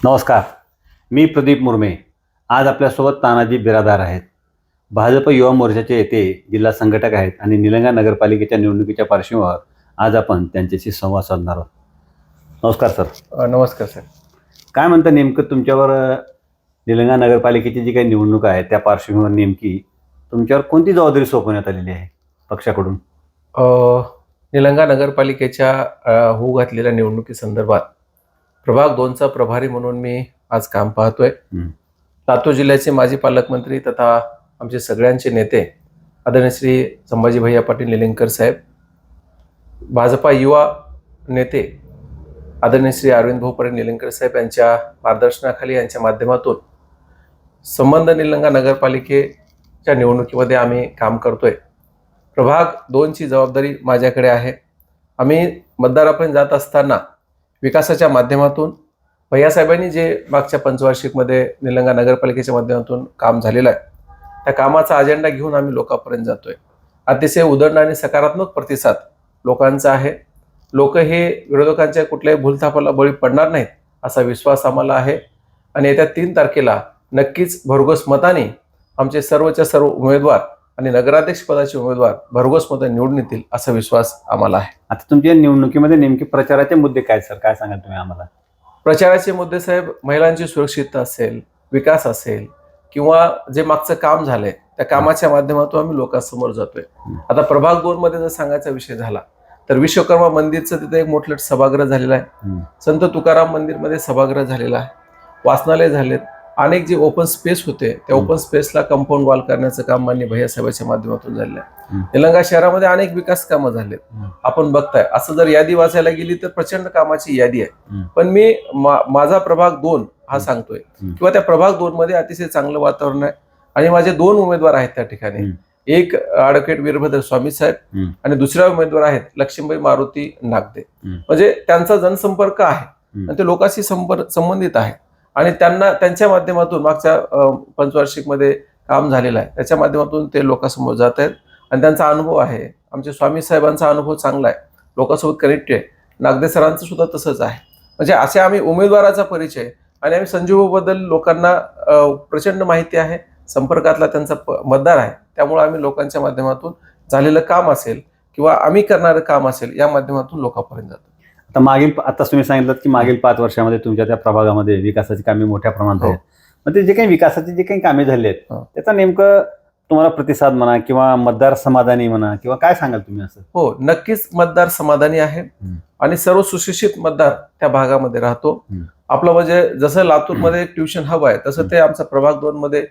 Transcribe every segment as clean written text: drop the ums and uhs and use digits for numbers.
नमस्कार. मी प्रदीप मुर्मे. आज आपल्यासोबत तानाजी बिरादार आहेत. भाजप युवा मोर्चाचे येते जिल्हा संघटक आहेत आणि निलंगा नगरपालिकेच्या निवडणुकीच्या पार्श्वभूमीवर आज आपण त्यांच्याशी संवाद साधणार आहोत. नमस्कार सर. नमस्कार सर. काय म्हणतं नेमकं तुमच्यावर निलंगा नगरपालिकेची जी काही निवडणूक आहे त्या पार्श्वभूमीवर नेमकी तुमच्यावर कोणती जबाबदारी सोपवण्यात आलेली आहे पक्षाकडून? निलंगा नगरपालिकेच्या होऊ घातलेल्या निवडणुकीसंदर्भात प्रभाग 2चा प्रभारी म्हणून मी आज काम पाहतोय. लातूर जिल्ह्याचे माजी पालकमंत्री तथा आमचे सगळ्यांचे नेते आदरणीय श्री संभाजी भैया पाटील निलंगेकर साहेब, भाजपा युवा नेते आदरणीय श्री अरविंद भाऊ पाटील निलंगेकर साहेब यांच्या मार्गदर्शनाखाली यांच्या माध्यमातून संबंध निलंगा नगरपालिकेच्या निवडणुकीमध्ये आम्ही काम करतोय. प्रभाग 2ची जबाबदारी माझ्याकडे आहे. आम्ही मतदारापर्यंत जात असताना विकासाच्या माध्यमातून भैयासाहेबांनी जे मागच्या पंचवार्षिकमध्ये निलंगा नगरपालिकेच्या माध्यमातून काम झालेलं आहे त्या कामाचा अजेंडा घेऊन आम्ही लोकांपर्यंत जातोय. अतिशय उदंड आणि सकारात्मक प्रतिसाद लोकांचा आहे. लोक हे विरोधकांच्या कुठल्याही भूलथापाला बळी पडणार नाहीत असा विश्वास आम्हाला आहे आणि येत्या 3 तारखेला नक्कीच भरघोस मताने आमचे सर्वच्या सर्व उमेदवार आणि नगराध्यक्ष पदाचे उमेदवार भरघोस मतं निवडून येतील असा विश्वास आम्हाला आहे. आता तुमच्या निवडणुकीमध्ये नेमके प्रचाराचे मुद्दे काय सर, काय सांगाल तुम्ही आम्हाला? प्रचाराचे मुद्दे साहेब, महिलांची सुरक्षितता असेल, विकास असेल किंवा जे मागचं काम झालंय त्या कामाच्या माध्यमातून आम्ही लोकांसमोर जातोय. आता प्रभाग 2 मध्ये जर सांगायचा विषय झाला तर विश्वकर्मा मंदिरचं तिथे एक मोठं सभागृह झालेलं आहे. संत तुकाराम मंदिरमध्ये सभागृह झालेला आहे. वाचनालय झालेत. अनेक जे ओपन स्पेस होते त्या ओपन स्पेसला कंपाऊंड वॉल करण्याचं काम माननीय भैयासाहेबांच्या माध्यमातून झालेलं आहे. निलंगा शहरामध्ये अनेक विकास कामं झालेत. आपण बघताय असं जर यादी वाचायला गेली तर प्रचंड कामाची यादी आहे. पण मी माझा प्रभाग 2 हा सांगतोय किंवा त्या प्रभाग 2 मध्ये अतिशय चांगलं वातावरण आहे आणि माझे 2 उमेदवार आहेत त्या ठिकाणी. एक ॲडव्होकेट वीरभद्र स्वामी साहेब आणि दुसरा उमेदवार आहेत लक्ष्मीबाई मारुती नागदे. म्हणजे त्यांचा जनसंपर्क आहे आणि ते लोकांशी संबंधित आहे आणि त्यांच्या माध्यमातून मागच्या पंचवार्षिकमध्ये काम झालेलं आहे त्याच्या माध्यमातून ते लोकांसमोर जात आहेत आणि त्यांचा अनुभव आहे. आमचे स्वामी साहेबांचा अनुभव चांगला आहे, लोकांसोबत कनेक्ट आहे. नागदे सरांचं सुद्धा तसंच आहे. म्हणजे असे आम्ही उमेदवाराचा परिचय आणि आम्ही संजीवबद्दल लोकांना प्रचंड माहिती आहे. संपर्कातला त्यांचा मतदार आहे. त्यामुळे आम्ही लोकांच्या माध्यमातून झालेलं काम असेल किंवा आम्ही करणारं काम असेल या माध्यमातून लोकांपर्यंत जातो. आता तुम्ही सांगितलं की मागील 5 वर्षामध्ये तुमच्या त्या प्रभागामध्ये विकासाची कामे मोठ्या प्रमाणात आहेत. मग ते जे काही विकासाची जे काही कामे झाली आहेत त्याचा नेमकं तुम्हाला प्रतिसाद म्हणा किंवा मतदार समाधानी म्हणा किंवा काय सांगाल तुम्ही असं? हो, नक्कीच मतदार समाधानी आहे आणि सर्व सुशिक्षित मतदार त्या भागामध्ये राहतो. आपलं म्हणजे जसं लातूरमध्ये ट्युशन हब आहे तसं ते आमचा प्रभाग 2 मध्ये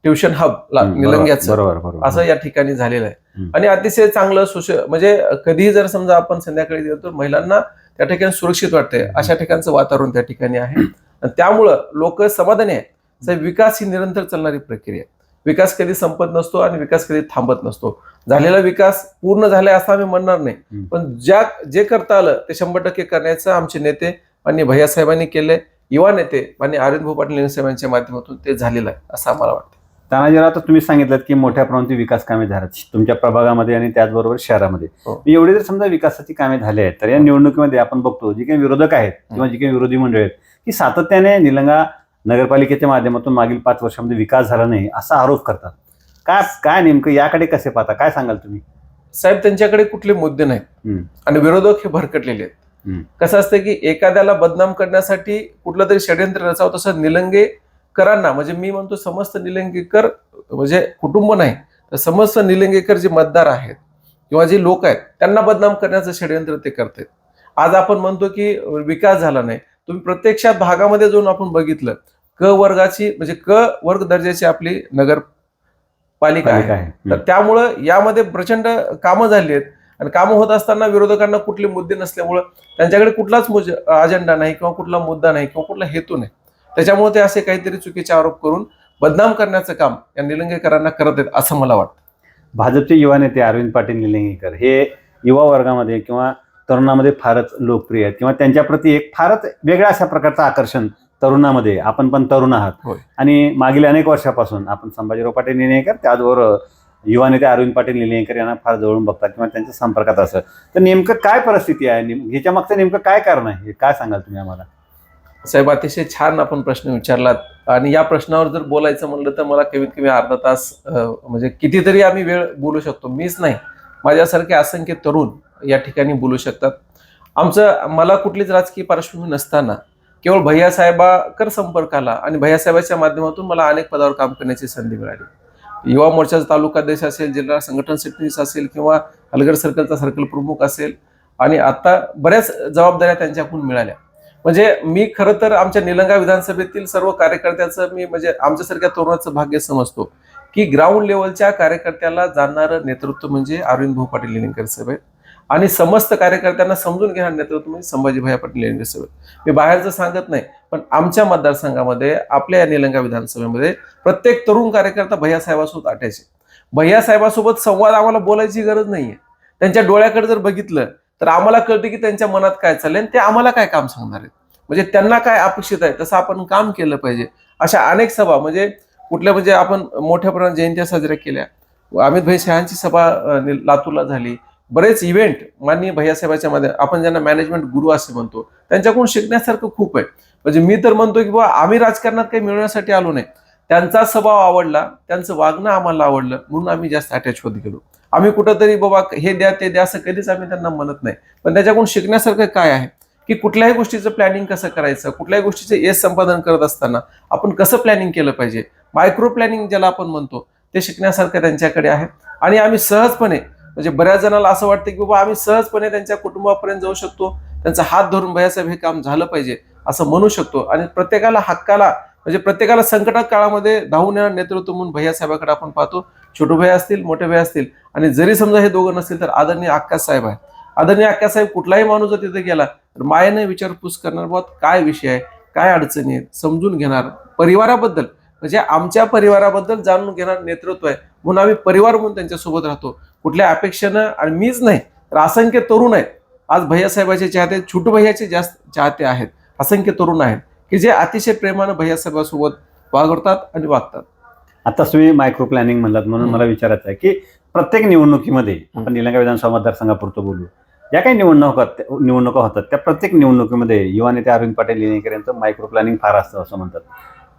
ट्युशन हब निलंग्याचं असं या ठिकाणी झालेलं आहे आणि अतिशय चांगलं म्हणजे कधीही जर समजा आपण संध्याकाळी गेलो तर महिलांना त्या ठिकाणी सुरक्षित वाटते अशा ठिकाणचं वातावरण त्या ठिकाणी आहे. त्यामुळं लोक समाधानी आहेत. विकास ही निरंतर चालणारी प्रक्रिया आहे. विकास कधी संपत नसतो आणि विकास कधी थांबत नसतो. झालेला विकास पूर्ण झालाय असं आम्ही म्हणणार नाही, पण जे करता आलं ते 100% करण्याचं आमचे नेते माननीय भैयासाहेबांनी केलंय. युवा नेते माननीय अरविंद भाऊ पाटील निलंगेकर साहेबांच्या माध्यमातून ते झालेलं आहे असं आम्हाला वाटतं. तानाजीराव, आता तुम्ही सांगितलं की मोठ्या प्रमाणात विकास कामे झाल्यात तुमच्या प्रभागामध्ये आणि त्याचबरोबर शहरामध्ये. एवढे जर समजा विकासाची कामे झाली आहेत तर या निवडणुकीमध्ये आपण बघतो जे काही विरोधक आहेत किंवा जी काही विरोधी मंडळी आहेत की सातत्याने निलंगा नगरपालिकेच्या माध्यमातून मागील 5 वर्षामध्ये विकास झाला नाही असा आरोप करतात. काय नेमकं याकडे कसे पाहता, काय सांगाल तुम्ही? साहेब, त्यांच्याकडे कुठले मुद्दे नाहीत आणि विरोधक हे भरकटलेले आहेत. कसं असतं की एखाद्याला बदनाम करण्यासाठी कुठलं तरी षडयंत्र रचावं, तसं निलंगेकरांना म्हणजे मी म्हणतो समस्त निलंगेकर म्हणजे कुटुंब नाही तर समस्त निलंगेकर जे मतदार आहेत किंवा जे लोक आहेत त्यांना बदनाम करण्याचं षडयंत्र ते करतात. आज आपण म्हणतो की विकास झाला नाही, तुम्ही प्रत्यक्षात भागामध्ये जाऊन आपण बघितलं क वर्गाची म्हणजे क वर्ग दर्जाची आपली नगरपालिका आहे. तर त्यामुळं यामध्ये प्रचंड कामं झाली आहेत आणि कामं होत असताना विरोधकांना कुठले मुद्दे नसल्यामुळं त्यांच्याकडे कुठलाच अजेंडा नाही किंवा कुठला मुद्दा नाही किंवा कुठला हेतू नाही. त्याच्यामुळे ते असे काहीतरी चुकीचे आरोप करून बदनाम करण्याचं काम या निलंगेकरांना करत आहेत असं मला वाटतं. भाजपचे युवा नेते अरविंद पाटील निलंगेकर हे युवा वर्गामध्ये किंवा तरुणामध्ये फारच लोकप्रिय आहेत किंवा त्यांच्याप्रती एक फारच वेगळ्या अशा प्रकारचं आकर्षण तरुणामध्ये. आपण पण तरुण आहात आणि मागील अनेक वर्षापासून आपण संभाजीराव पाटील निलंगेकर त्याचबरोबर युवा नेते अरविंद पाटील निलंगेकर यांना फार जवळून बघतात किंवा त्यांच्या संपर्कात असं. तर नेमकं काय परिस्थिती आहे, ह्याच्या मागचं नेमकं काय कारण आहे, काय सांगाल तुम्ही आम्हाला? साहेब, अतिशय छान आपण प्रश्न विचारलात आणि या प्रश्नावर जर बोलायचं म्हणलं तर मला कमीत कमी अर्धा तास म्हणजे कितीतरी आम्ही वेळ बोलू शकतो. मीच नाही, माझ्यासारखे असंख्य तरुण या ठिकाणी बोलू शकतात. मला कुठलीच राजकीय पार्श्वभूमी नसताना केवळ भैयासाहेबाकर संपर्क आला आणि भैयासाहेबाच्या माध्यमातून मला अनेक पदावर काम करण्याची संधी मिळाली. युवा मोर्चाचा तालुका अध्यक्ष असेल, जिल्हा संघटन सरचिटणीस असेल किंवा हलगड सर्कलचा सर्कल प्रमुख असेल आणि आता बऱ्याच जबाबदाऱ्या त्यांच्याकडून मिळाल्या. म्हणजे मी खरं तर आमच्या निलंगा विधानसभेतील सर्व कार्यकर्त्याचं मी म्हणजे आमच्यासारख्या तरुणाचं भाग्य समजतो की ग्राउंड लेवलच्या कार्यकर्त्याला जाणणारं नेतृत्व म्हणजे अरविंद भाऊ पाटील निलंगेकर साहेब आहेत आणि समस्त कार्यकर्त्यांना समजून घेणार नेतृत्व म्हणजे संभाजीभाई पाटील निलंगेकर साहेब आहेत. मी बाहेरचं सांगत नाही, पण आमच्या मतदारसंघामध्ये आपल्या या निलंगा विधानसभेमध्ये प्रत्येक तरुण कार्यकर्ता भैयासाहेबासोबत अटॅच आहे. भैयासाहेबासोबत संवाद आम्हाला बोलायची गरज नाहीये. त्यांच्या डोळ्याकडे जर बघितलं तर आम्हाला कळतं की त्यांच्या मनात काय चाललंय आणि ते आम्हाला काय काम सांगणार आहेत, म्हणजे त्यांना काय अपेक्षित आहे तसं आपण काम केलं पाहिजे. अशा अनेक सभा म्हणजे कुठल्या म्हणजे आपण मोठ्या प्रमाणात जयंत्या साजऱ्या केल्या. अमित भाई शहांची सभा लातूरला झाली. बरेच इव्हेंट माननीय भैयासाहेबाच्या मध्ये आपण ज्यांना मॅनेजमेंट गुरु असे म्हणतो त्यांच्याकडून शिकण्यासारखं खूप आहे. म्हणजे मी तर म्हणतो की बाबा आम्ही राजकारणात काही मिळवण्यासाठी आलो नाही, त्यांचा स्वभाव आवडला, त्यांचं वागणं आम्हाला आवडलं म्हणून आम्ही जास्त अटॅच होत गेलो. आम्ही कुठंतरी बाबा हे द्या ते द्या असं कधीच आम्ही त्यांना म्हणत नाही, पण त्याच्याकडून शिकण्यासारखं काय आहे की कुठल्याही गोष्टीचं प्लॅनिंग कसं करायचं, कुठल्याही गोष्टीचं यश संपादन करत असताना आपण कसं प्लॅनिंग केलं पाहिजे, मायक्रो प्लॅनिंग ज्याला आपण म्हणतो ते शिकण्यासारखं त्यांच्याकडे आहे. आणि आम्ही सहजपणे म्हणजे बऱ्याच जणांना असं वाटतं की बाबा आम्ही सहजपणे त्यांच्या कुटुंबापर्यंत जाऊ शकतो, त्यांचा हात धरून भैयासाहेब हे काम झालं पाहिजे असं म्हणू शकतो आणि प्रत्येकाला हक्काला म्हणजे प्रत्येकाला संकटात काळामध्ये धावून येणार नेतृत्व म्हणून भैयासाहेबाकडे आपण पाहतो. छोटू भाई असतील, मोठे भाई असतील आणि जरी समजा हे दोघं नसतील तर आदरणीय अक्कासाहेब आहे. आदरणीय अक्कासाहेब कुठलाही माणूस जर तिथे गेला तर मायेने विचारपूस करणार, बाबा काय विषय आहे, काय अडचणी आहेत समजून घेणार, परिवाराबद्दल म्हणजे आमच्या परिवाराबद्दल जाणून घेणार नेतृत्व आहे म्हणून आम्ही परिवार म्हणून त्यांच्यासोबत राहतो. कुठल्या अपेक्षेनं आणि मीच नाही तर असंख्य तरुण आहेत आज भैयासाहेबाचे चाहते, छोटू भैयाचे जास्त चाहते आहेत, असंख्य तरुण आहेत की जे अतिशय प्रेमानं भैयासाहेबासोबत वागवतात आणि वागतात. आता तुम्ही मायक्रो प्लॅनिंग म्हणलात म्हणून मला विचारायचं आहे की प्रत्येक निवडणुकीमध्ये आपण निलंगा विधानसभा मतदारसंघापुरतं बोलू, या काही निवडणुका होतात त्या प्रत्येक निवडणुकीमध्ये युवा नेते अरविंद पाटील निलंगेकर यांचं मायक्रो प्लॅनिंग फार असतं असं म्हणतात.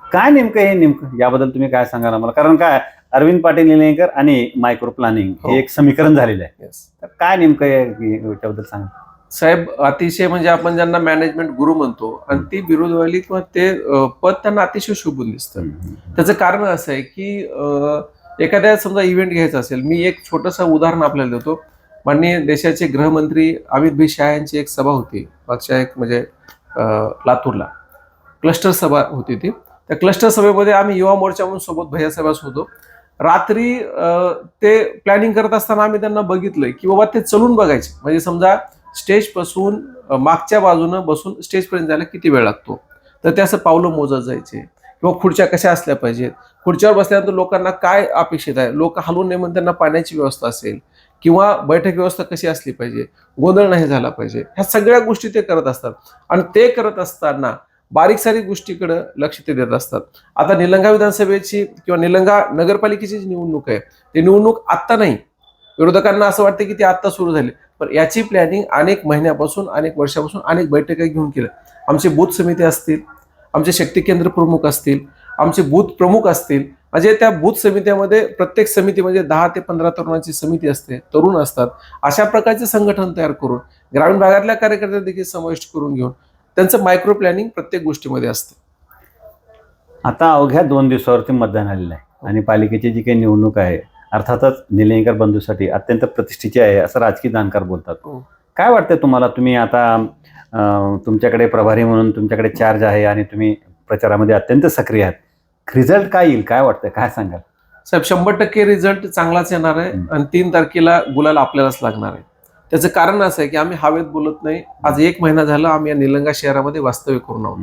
काय नेमकं याबद्दल तुम्ही काय सांगाल आम्हाला? कारण काय अरविंद पाटील निलंगेकर आणि मायक्रो प्लॅनिंग हे एक समीकरण झालेलं आहे. तर काय नेमकं याच्याबद्दल सांगा साहेब. अतिशय म्हणजे आपण ज्यांना मॅनेजमेंट गुरु म्हणतो आणि ती विरोधवाली किंवा ते पद त्यांना अतिशय शोभून दिसतं. त्याचं कारण असं आहे की एखाद्या समजा इव्हेंट घ्यायचा असेल, मी एक छोटंसं उदाहरण आपल्याला देतो. माननीय देशाचे गृहमंत्री अमित भाई शहा यांची एक सभा होती मागच्या एक म्हणजे लातूरला क्लस्टर सभा होती ती. त्या क्लस्टर सभेमध्ये आम्ही युवा मोर्चा म्हणून सोबत भैयासाहेबास होतो. रात्री ते प्लॅनिंग करत असताना आम्ही त्यांना बघितलंय की बाबा ते चलून बघायचे, म्हणजे समजा स्टेज पासून मागच्या बाजूनं बसून स्टेज पर्यंत जायला किती वेळ लागतो, तर ते असं पावलं मोजत जायचे किंवा खुर्च्या कशा असल्या पाहिजेत, खुर्च्यावर बसल्यानंतर लोकांना काय अपेक्षित आहे, लोक हलवून नये म्हणून त्यांना पाण्याची व्यवस्था असेल किंवा बैठक व्यवस्था कशी असली पाहिजे, गोंधळ नाही झाला पाहिजे, ह्या सगळ्या गोष्टी ते करत असतात. आणि ते करत असताना बारीक सारीक गोष्टीकडे लक्ष ते देत असतात. आता निलंगा विधानसभेची किंवा निलंगा नगरपालिकेची जी निवडणूक आहे ती निवडणूक आत्ता नाही, विरोधकांना असं वाटतं की ती आत्ता सुरू झाली, पण याची प्लॅनिंग अनेक महिन्यापासून अनेक वर्षापासून अनेक बैठका घेऊन केलं. आमचे बूथ समिती असतील, आमचे शक्ती केंद्र प्रमुख असतील, आमचे बूथ प्रमुख असतील, म्हणजे त्या बूथ समित्यामध्ये प्रत्येक समिती म्हणजे 10 ते 15 तरुणांची समिती असते, तरुण असतात. अशा प्रकारचे संघटन तयार करून ग्रामीण भागातल्या कार्यकर्त्यांना देखील समाविष्ट करून घेऊन त्यांचं मायक्रो प्लॅनिंग प्रत्येक गोष्टीमध्ये असतं. आता अवघ्या 2 दिवसावरती मतदान आलेलं आहे आणि पालिकेची जी काही निवडणूक आहे अर्थातच निलंगेकर बंधूसाठी अत्यंत प्रतिष्ठेची आहे असं राजकीय जाणकार बोलतात. काय वाटतं तुम्हाला? तुम्ही आता तुमच्याकडे प्रभारी म्हणून तुमच्याकडे चार्ज आहे आणि तुम्ही प्रचारामध्ये अत्यंत सक्रिय आहात. रिझल्ट काय येईल, काय वाटतं, काय सांगाल? साहेब 100% रिझल्ट चांगलाच येणार आहे आणि 3 तारखेला गुलाल आपल्यालाच लागणार आहे. त्याचं कारण असं आहे की आम्ही हवेत बोलत नाही. आज 1 महिना झाला आम्ही या निलंगा शहरामध्ये वास्तव्य करून आहोत.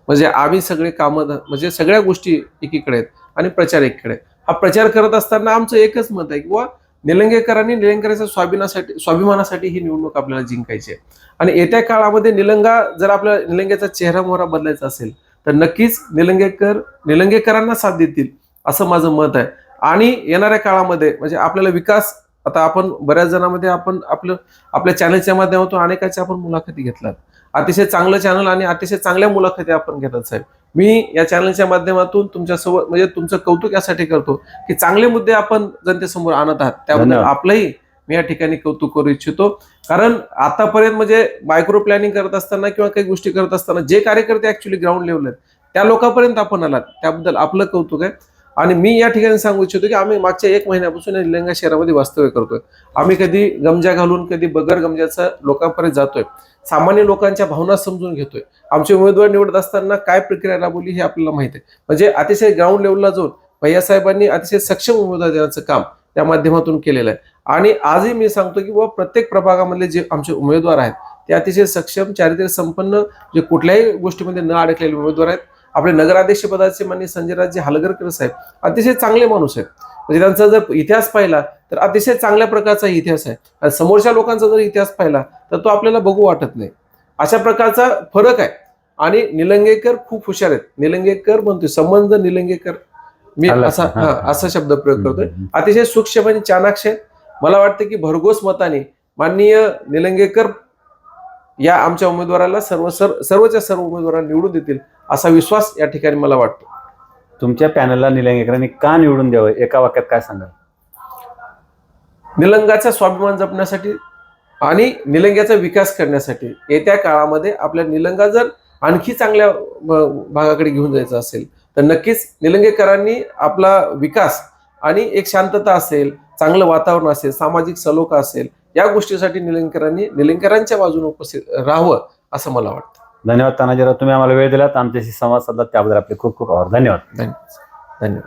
म्हणजे आम्ही सगळे कामं म्हणजे सगळ्या गोष्टी एकीकडे आहेत आणि प्रचार एकीकडे. हा प्रचार करत असताना आमचं एकच मत आहे की बुवा निलंगेकरांनी निलंगेकरांच्या स्वाभिमानासाठी ही निवडणूक आपल्याला जिंकायची आहे. आणि येत्या काळामध्ये जर आपल्या निलंगेचा चेहरा मोहरा बदलायचा असेल तर नक्कीच निलंगेकरांना साथ देतील असं माझं मत आहे. आणि येणाऱ्या काळामध्ये म्हणजे आपल्याला विकास, आता आपण बऱ्याच जणांमध्ये आपण आपल्या चॅनलच्या माध्यमातून अनेकाच्या आपण मुलाखती घेतल्यात अतिशय चांगलं चॅनल आणि अतिशय चांगल्या मुलाखती आपण घेतात साहेब. मी या चॅनलच्या माध्यमातून तुमच्यासोबत म्हणजे तुमचं कौतुक यासाठी करतो की चांगले मुद्दे आपण जनतेसमोर आणत आहात, त्याबद्दल धन्यवाद. आपलंही मी या ठिकाणी कौतुक करू इच्छितो. कारण आतापर्यंत म्हणजे मायक्रो प्लॅनिंग करत असताना किंवा काही गोष्टी करत असताना जे कार्यकर्ते ऍक्च्युली ग्राउंड लेवल आहेत त्या लोकांपर्यंत आपण आलात, त्याबद्दल आपलं कौतुक आहे. आणि मी या ठिकाणी सांगू इच्छितो की आम्ही मागच्या 1 महिन्यापासून निलंगा शहरामध्ये वास्तव्य करतोय. आम्ही कधी गमजा घालून कधी बगर गमजाचा लोकांपर्यंत जातोय, सामान्य लोकांच्या भावना समजून घेतोय. आमचे उमेदवार निवडत असताना काय प्रक्रिया राबवली हे आपल्याला माहिती आहे. म्हणजे अतिशय ग्राउंड लेवलला जाऊन भैयासाहेबांनी अतिशय सक्षम उमेदवार देण्याचं काम त्या माध्यमातून केलेलं आहे. आणि आजही मी सांगतो की बाबा प्रत्येक प्रभागामधले जे आमचे उमेदवार आहेत ते अतिशय सक्षम, चारित्र्य संपन्न, जे कुठल्याही गोष्टीमध्ये न अडकलेले उमेदवार आहेत. आपले नगराध्यक्ष पदाचे माननीय संजयराजे हलगरकर साहेब अतिशय चांगले माणूस आहेत. म्हणजे त्यांचा जर इतिहास पाहिला तर अतिशय चांगल्या प्रकारचा इतिहास आहे. आणि समोरच्या लोकांचा जर इतिहास पाहिला तर तो आपल्याला बघू वाटत नाही. अशा प्रकारचा फरक आहे. आणि निलंगेकर खूप हुशार आहेत. निलंगेकर म्हणतोय संबंध निलंगेकर, मी असा शब्द प्रयोग करतोय. अतिशय सूक्ष्म आणि चाणाक्ष आहेत. मला वाटतं की भरघोस मताने माननीय निलंगेकर या आमच्या उमेदवाराला सर्वच्या सर्व उमेदवारांना निवडून देतील असा विश्वास या ठिकाणी मला वाटतो. तुमच्या पॅनलला निलंगेकरांनी का निवडून द्यावं, एका वाक्यात काय सांगाल? निलंगाचा स्वाभिमान जपण्यासाठी आणि निलंग्याचा विकास करण्यासाठी. येत्या काळामध्ये आपल्या निलंगा जर आणखी चांगल्या भागाकडे घेऊन जायचं असेल तर नक्कीच निलंगेकरांनी आपला विकास आणि एक शांतता असेल, चांगलं वातावरण असेल, सामाजिक सलोखा असेल, या गोष्टीसाठी निलंगेकरांनी निलंगेकरांच्या बाजूने उपस्थित राहावं असं मला वाटतं. धन्यवाद तानाजीराव, तुम्ही आम्हाला वेळ दिलात, आमच्याशी संवाद साधलात, त्याबद्दल आपले खूप खूप आभार. धन्यवाद. धन्यवाद.